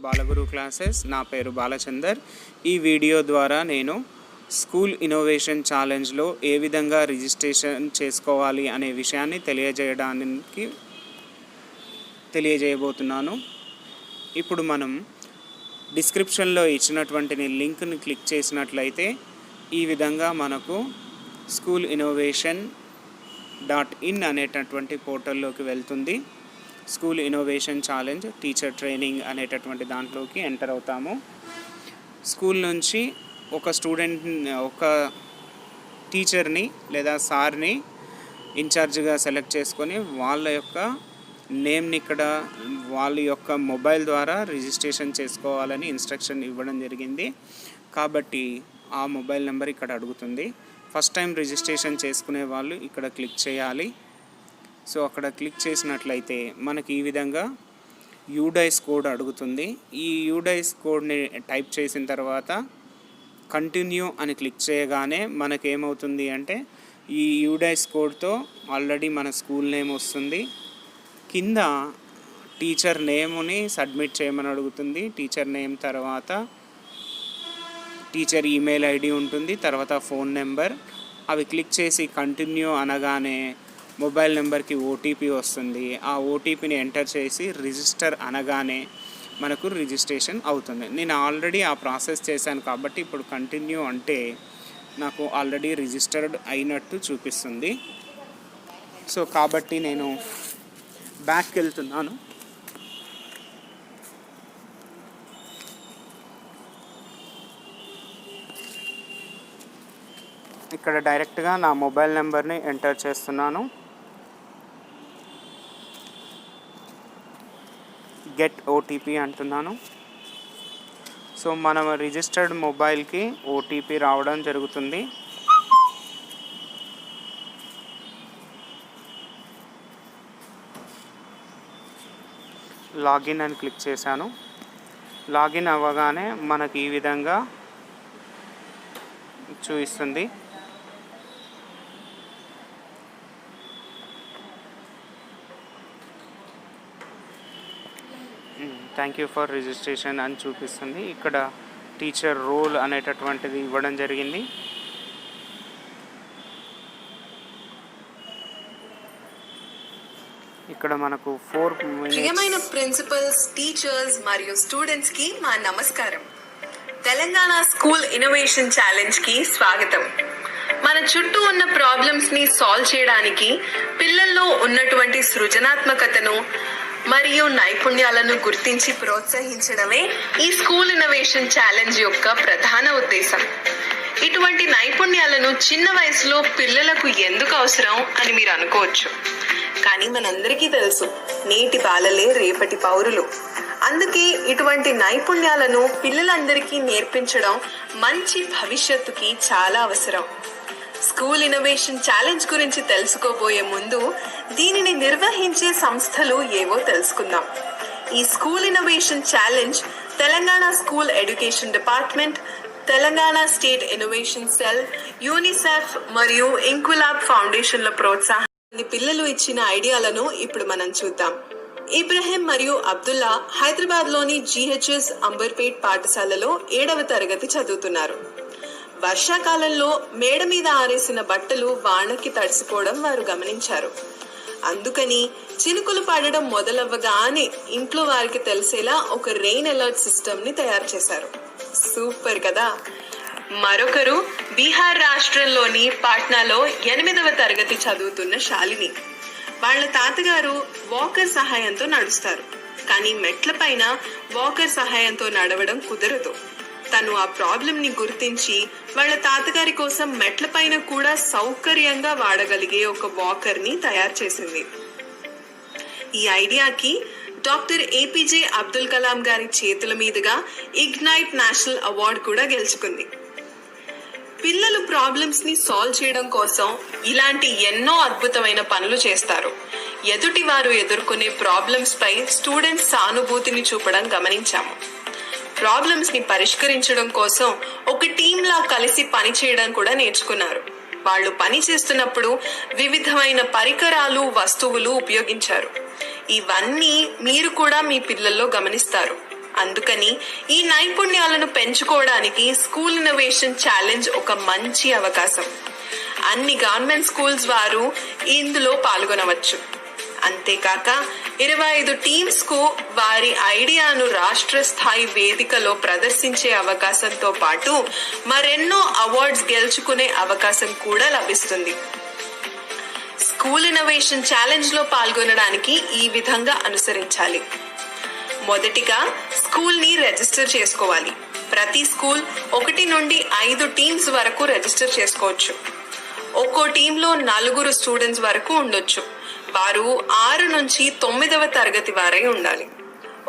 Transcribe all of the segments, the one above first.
Balaguru classes. నా పేరు బాలచందర్. ఈ వీడియో ద్వారా నేను స్కూల్ ఇన్నోవేషన్ ఛాలెంజ్లో ఏ విధంగా రిజిస్ట్రేషన్ చేసుకోవాలి అనే విషయాన్ని తెలియజేయబోతున్నాను. ఇప్పుడు మనం డిస్క్రిప్షన్లో ఇచ్చినటువంటి లింక్ని క్లిక్ చేసినట్లయితే ఈ విధంగా మనకు స్కూల్ ఇన్నోవేషన్ .in అనేటటువంటి పోర్టల్లోకి వెళ్తుంది. School innovation challenge teacher training అనేటటువంటి దాంట్లోకి ఎంటర్ అవుతాము. స్కూల్ నుంచి ఒక టీచర్ని లేదా సార్ని ఇన్ఛార్జ్గా సెలెక్ట్ చేసుకొని వాళ్ళ యొక్క నేమ్ని ఇక్కడ వాళ్ళ యొక్క మొబైల్ ద్వారా రిజిస్ట్రేషన్ చేసుకోవాలని ఇన్స్ట్రక్షన్ ఇవ్వడం జరిగింది. కాబట్టి ఆ మొబైల్ నెంబర్ ఇక్కడ అడుగుతుంది. ఫస్ట్ టైం రిజిస్ట్రేషన్ చేసుకునే వాళ్ళు ఇక్కడ క్లిక్ చేయాలి. సో అక్కడ క్లిక్ చేసినట్లయితే మనకి ఈ విధంగా యూడైస్ కోడ్ అడుగుతుంది. ఈ యూడైస్ కోడ్ని టైప్ చేసిన తర్వాత కంటిన్యూ అని క్లిక్ చేయగానే మనకేమవుతుంది అంటే ఈ యూడైస్ కోడ్తో ఆల్రెడీ మన స్కూల్ నేమ్ వస్తుంది. కింద టీచర్ నేమ్ని సబ్మిట్ చేయమని అడుగుతుంది. టీచర్ నేమ్ తర్వాత టీచర్ ఈమెయిల్ ఐడి ఉంటుంది, తర్వాత ఫోన్ నెంబర్. అవి క్లిక్ చేసి కంటిన్యూ అనగానే మొబైల్ నెంబర్కి ఓటీపీ వస్తుంది. ఆ ఓటీపీని ఎంటర్ చేసి రిజిస్టర్ అనగానే మనకు రిజిస్ట్రేషన్ అవుతుంది. నేను ఆల్రెడీ ఆ ప్రాసెస్ చేశాను కాబట్టి ఇప్పుడు కంటిన్యూ అంటే నాకు ఆల్రెడీ రిజిస్టర్డ్ అయినట్టు చూపిస్తుంది. సో కాబట్టి నేను బ్యాక్కి వెళ్తున్నాను. ఇక్కడ డైరెక్ట్గా నా మొబైల్ నెంబర్ని ఎంటర్ చేస్తున్నాను. గెట్ ఓటీపీ అంటున్నాను. సో మనం రిజిస్టర్డ్ మొబైల్కి ఓటీపీ రావడం జరుగుతుంది. లాగిన్ అని క్లిక్ చేశాను. లాగిన్ అవ్వగానే మనకి ఈ విధంగా చూపిస్తుంది. థ్యాంక్ యూ ఫర్ రిజిస్ట్రేషన్ అని చూపిస్తుంది. ఇక్కడ టీచర్ రోల్ అనేటటువంటిది ఇవ్వడం జరిగింది. ఇక్కడ మనకు 4 minutes. ప్రియమైన ప్రిన్సిపల్స్, టీచర్స్ మరియు స్టూడెంట్స్కి మా నమస్కారం. తెలంగాణ స్కూల్ ఇన్నోవేషన్ ఛాలెంజ్కి స్వాగతం. మన చుట్టూ ఉన్న ప్రాబ్లమ్స్ని సాల్వ్ చేయడానికి పిల్లల్లో ఉన్నటువంటి సృజనాత్మకతను మరియు నైపుణ్యాలను గుర్తించి ప్రోత్సహించడమే ఈ స్కూల్ ఇన్నోవేషన్ ఛాలెంజ్ యొక్క ప్రధాన ఉద్దేశం. ఇటువంటి నైపుణ్యాలను చిన్న వయసులో పిల్లలకు ఎందుకు అవసరం అని మీరు అనుకోవచ్చు. కానీ మనందరికీ తెలుసు, నేటి బాలలే రేపటి పౌరులు. అందుకే ఇటువంటి నైపుణ్యాలను పిల్లలందరికీ నేర్పించడం మంచి భవిష్యత్తుకి చాలా అవసరం. స్కూల్ ఇన్నోవేషన్ ఛాలెంజ్ గురించి తెలుసుకోబోయే ముందు దీనిని నిర్వహించే సంస్థలు ఏవో తెలుసుకుందాం. ఈ school innovation challenge Telangana school education department, Telangana state innovation cell, UNICEF మరియు ఇంక్విలాబ్ ఫౌండేషన్ల ప్రోత్సాహం పిల్లలు ఇచ్చిన ఐడియాలను ఇప్పుడు మనం చూద్దాం. ఇబ్రహీం మరియు అబ్దుల్లా హైదరాబాద్లోని GHS అంబర్పేట్ పాఠశాలలో 7వ తరగతి చదువుతున్నారు. వర్షాకాలంలో మేడ మీద ఆరేసిన బట్టలు వానకి తడిసిపోవడం వారు గమనించారు. అందుకని చినుకులు పడడం మొదలవ్వగానే ఇంట్లో వారికి తెలిసేలా ఒక రెయిన్ అలర్ట్ సిస్టమ్ ని తయారు చేశారు. సూపర్ కదా. మరొకరు బీహార్ రాష్ట్రంలోని పాట్నాలో 8వ తరగతి చదువుతున్న శాలిని. వాళ్ళ తాతగారు వాకర్ సహాయంతో నడుస్తారు. కానీ మెట్ల పైన వాకర్ సహాయంతో నడవడం కుదరదు. తను ఆ ప్రాబ్లం ని గుర్తించి వాళ్ళ తాతగారి కోసం మెట్ల పైన కూడా సౌకర్యంగా వాడగలిగే ఒక వాకర్ ని తయారు చేసింది. ఈ ఐడియాకి డాక్టర్ APJ అబ్దుల్ కలాం గారి చేతుల మీదుగా ఇగ్నైట్ నేషనల్ అవార్డు కూడా గెలుచుకుంది. పిల్లలు ప్రాబ్లమ్స్ ని సాల్వ్ చేయడం కోసం ఇలాంటి ఎన్నో అద్భుతమైన పనులు చేస్తారు. ఎదుటి వారు ఎదుర్కొనే ప్రాబ్లమ్స్ పై స్టూడెంట్స్ సానుభూతిని చూపడం గమనించాము. ప్రాబ్లమ్స్ ని పరిష్కరించడం కోసం ఒక టీమ్ లా కలిసి పని చేయడం కూడా నేర్చుకున్నారు. వాళ్ళు పని చేస్తున్నప్పుడు వివిధమైన పరికరాలు, వస్తువులు ఉపయోగించారు. ఇవన్నీ మీరు కూడా మీ పిల్లల్లో గమనిస్తారు. అందుకని ఈ నైపుణ్యాలను పెంచుకోవడానికి స్కూల్ ఇన్నోవేషన్ ఛాలెంజ్ ఒక మంచి అవకాశం. అన్ని గవర్నమెంట్ స్కూల్స్ వారు ఇందులో పాల్గొనవచ్చు. అంతేకాక 25 టీమ్స్ కు వారి ఐడియాను రాష్ట్ర స్థాయి వేదికలో ప్రదర్శించే అవకాశంతో పాటు మరెన్నో అవార్డ్స్ గెలుచుకునే అవకాశం కూడా లభిస్తుంది. స్కూల్ ఇన్నోవేషన్ ఛాలెంజ్ లో పాల్గొనడానికి ఈ విధంగా అనుసరించాలి. మొదటిగా స్కూల్ ని రిజిస్టర్ చేసుకోవాలి. ప్రతి స్కూల్ 1 నుండి 5 టీమ్స్ వరకు రిజిస్టర్ చేసుకోవచ్చు. ఒక్కో టీంలో 4 స్టూడెంట్స్ వరకు ఉండొచ్చు. వారు 6 నుంచి 9వ తరగతి వారై ఉండాలి.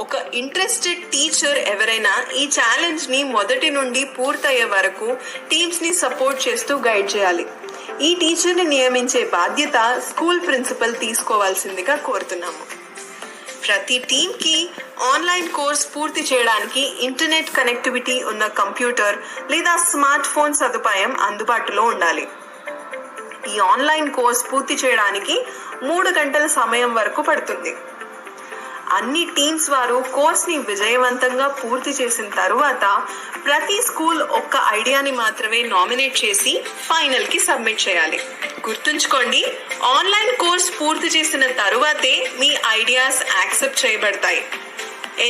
ఒక ఇంట్రెస్టెడ్ టీచర్ ఎవరైనా ఈ ఛాలెంజ్ ని మొదటి నుండి పూర్తయ్యే వరకు టీమ్స్ ని సపోర్ట్ చేస్తూ గైడ్ చేయాలి. ఈ టీచర్ ని నియమించే బాధ్యత స్కూల్ ప్రిన్సిపల్ తీసుకోవాల్సిందిగా కోరుతున్నాము. ప్రతి టీమ్ కి ఆన్లైన్ కోర్స్ పూర్తి చేయడానికి ఇంటర్నెట్ కనెక్టివిటీ ఉన్న కంప్యూటర్ లేదా స్మార్ట్ ఫోన్ సదుపాయం అందుబాటులో ఉండాలి. ఈ ఆన్లైన్ కోర్స్ పూర్తి చేయడానికి 3 గంటల సమయం వరకు పడుతుంది. అన్ని టీమ్స్ వారు కోర్స్ ని విజయవంతంగా పూర్తి చేసిన తరువాత ప్రతి స్కూల్ ఒక్క ఐడియాని మాత్రమే నామినేట్ చేసి ఫైనల్ కి సబ్మిట్ చేయాలి. గుర్తుంచుకోండి, ఆన్లైన్ కోర్స్ పూర్తి చేసిన తరువాతే మీ ఐడియాస్ యాక్సెప్ట్ చేయబడతాయి.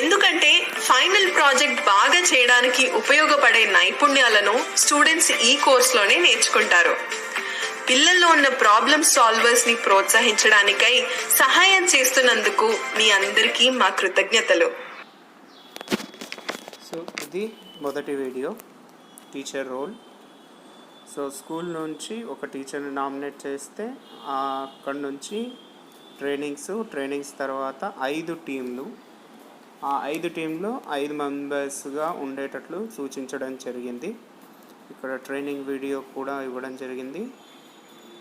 ఎందుకంటే ఫైనల్ ప్రాజెక్ట్ బాగా చేయడానికి ఉపయోగపడే నైపుణ్యాలను స్టూడెంట్స్ ఈ కోర్సులోనే నేర్చుకుంటారు. పిల్లల్లో ఉన్న ప్రాబ్లమ్ సాల్వర్స్ ని ప్రోత్సహించడానికై సహాయం చేస్తున్నందుకు మీ అందరికీ మా కృతజ్ఞతలు. సో ఇది మొదటి video, teacher role. So school నుంచి ఒక టీచర్ని నామినేట్ చేస్తే అక్కడి నుంచి ట్రైనింగ్స్ తర్వాత 5 టీంలు, ఆ 5 టీంలో 5 మెంబర్స్గా ఉండేటట్లు సూచించడం జరిగింది. ఇక్కడ ట్రైనింగ్ వీడియో కూడా ఇవ్వడం జరిగింది.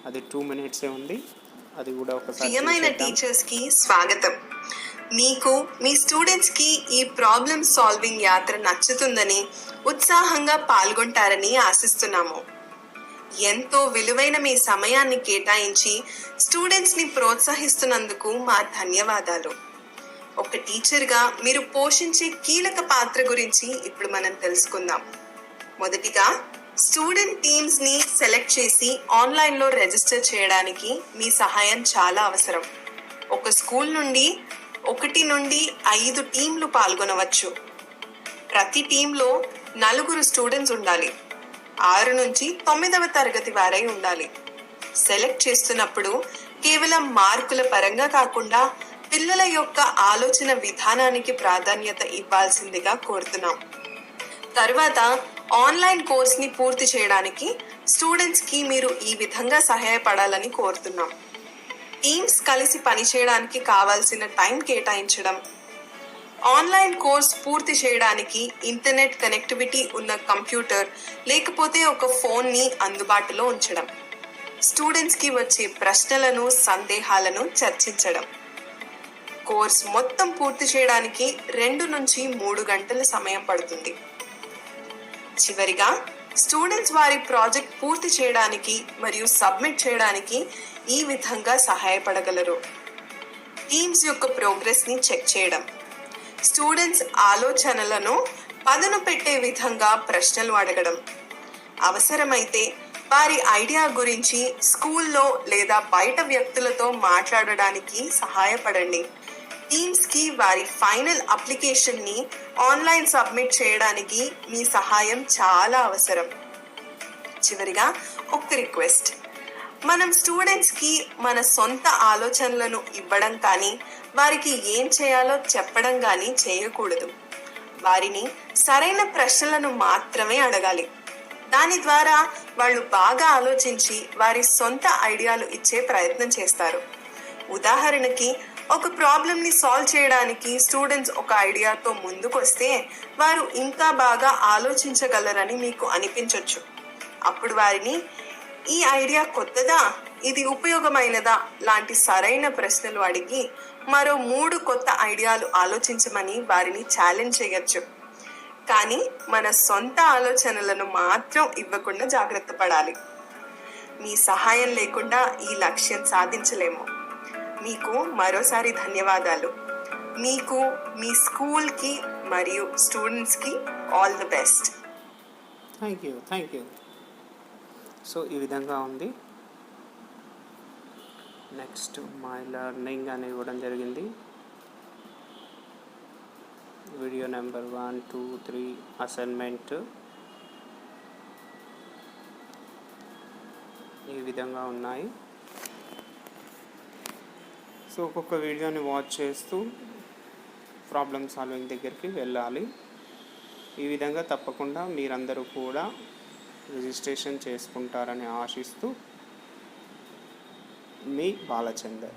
అది 2 minutes ఉంది. అది కూడా ఒకసారి. ప్రియమైన టీచర్స్ కి స్వాగతం. మీకు మీ స్టూడెంట్స్ కి ఈ ప్రాబ్లమ్ సాల్వింగ్ యాత్ర నచ్చుతుందని, ఉత్సాహంగా పాల్గొంటారని ఆశిస్తున్నాము. ఎంతో విలువైన మీ సమయాన్ని కేటాయించి స్టూడెంట్స్ ని ప్రోత్సహిస్తున్నందుకు మా ధన్యవాదాలు. ఒక టీచర్గా మీరు పోషించే కీలక పాత్ర గురించి ఇప్పుడు మనం తెలుసుకుందాం. మొదటిగా స్టూడెంట్ టీమ్స్ ని సెలెక్ట్ చేసి ఆన్లైన్ లో రిజిస్టర్ చేయడానికి మీ సహాయం చాలా అవసరం. ఒక స్కూల్ నుండి 1 నుండి 5 టీంలు పాల్గొనవచ్చు. ప్రతి టీంలో 4 స్టూడెంట్స్ ఉండాలి. 6 నుంచి 9వ తరగతి వారై ఉండాలి. సెలెక్ట్ చేస్తున్నప్పుడు కేవలం మార్కుల పరంగా కాకుండా పిల్లల యొక్క ఆలోచన విధానానికి ప్రాధాన్యత ఇవ్వాల్సిందిగా కోరుతున్నాం. తర్వాత ఆన్లైన్ కోర్స్ ని పూర్తి చేయడానికి స్టూడెంట్స్ కి మీరు ఈ విధంగా సహాయపడాలని కోరుతున్నాం. టీమ్స్ కలిసి పనిచేయడానికి కావాల్సిన టైం కేటాయించడం, ఆన్లైన్ కోర్స్ పూర్తి చేయడానికి ఇంటర్నెట్ కనెక్టివిటీ ఉన్న కంప్యూటర్ లేకపోతే ఒక ఫోన్ ని అందుబాటులో ఉంచడం, స్టూడెంట్స్ కి వచ్చే ప్రశ్నలను సందేహాలను చర్చించడం. కోర్స్ మొత్తం పూర్తి చేయడానికి 2 నుంచి 3 గంటల సమయం పడుతుంది. చివరిగా స్టూడెంట్స్ వారి ప్రాజెక్ట్ పూర్తి చేయడానికి మరియు సబ్మిట్ చేయడానికి ఈ విధంగా సహాయపడగలరు. టీమ్స్ యొక్క ప్రోగ్రెస్ ని చెక్ చేయడం, స్టూడెంట్స్ ఆలోచనలను పదును పెట్టే విధంగా ప్రశ్నలు అడగడం, అవసరమైతే వారి ఐడియా గురించి స్కూల్లో లేదా బయట వ్యక్తులతో మాట్లాడడానికి సహాయపడండి. టీమ్స్ కి వారి ఫైనల్ అప్లికేషన్ ని ఆన్లైన్ సబ్మిట్ చేయడానికి మీ సహాయం చాలా అవసరం. చివరిగా ఒక రిక్వెస్ట్, మనం స్టూడెంట్స్ కి మన సొంత ఆలోచనలను ఇవ్వడం కానీ వారికి ఏం చేయాలో చెప్పడం కానీ చేయకూడదు. వారిని సరైన ప్రశ్నలను మాత్రమే అడగాలి. దాని ద్వారా వాళ్ళు బాగా ఆలోచించి వారి సొంత ఐడియాలు ఇచ్చే ప్రయత్నం చేస్తారు. ఉదాహరణకి ఒక ప్రాబ్లమ్ ని సాల్వ్ చేయడానికి స్టూడెంట్స్ ఒక ఐడియాతో ముందుకొస్తే వారు ఇంకా బాగా ఆలోచించగలరని మీకు అనిపించవచ్చు. అప్పుడు వారిని ఈ ఐడియా కొత్తదా, ఇది ఉపయోగమైనదా లాంటి సరైన ప్రశ్నలు అడిగి మరో 3 కొత్త ఐడియాలు ఆలోచించమని వారిని ఛాలెంజ్ చేయొచ్చు. కానీ మన సొంత ఆలోచనలను మాత్రం ఇవ్వకుండా జాగ్రత్త పడాలి. మీ సహాయం లేకుండా ఈ లక్ష్యం సాధించలేము. మీకు మరోసారి ధన్యవాదాలు. మీకు, మీ స్కూల్కి మరియు స్టూడెంట్స్కి all the best. Thank you. So ఈ విధంగా ఉంది. నెక్స్ట్ మై లెర్నింగ్ అని ఇవ్వడం జరిగింది. వీడియో నెంబర్ 1, 2, 3 అసైన్మెంట్ ఈ విధంగా ఉన్నాయి. సో ఒక్కొక్క వీడియోని వాచ్ చేస్తూ ప్రాబ్లమ్ సాల్వింగ్ దగ్గరికి వెళ్ళాలి. ఈ విధంగా తప్పకుండా మీరందరూ కూడా రిజిస్ట్రేషన్ చేసుకుంటారని ఆశిస్తూ మీ బాలచందర్.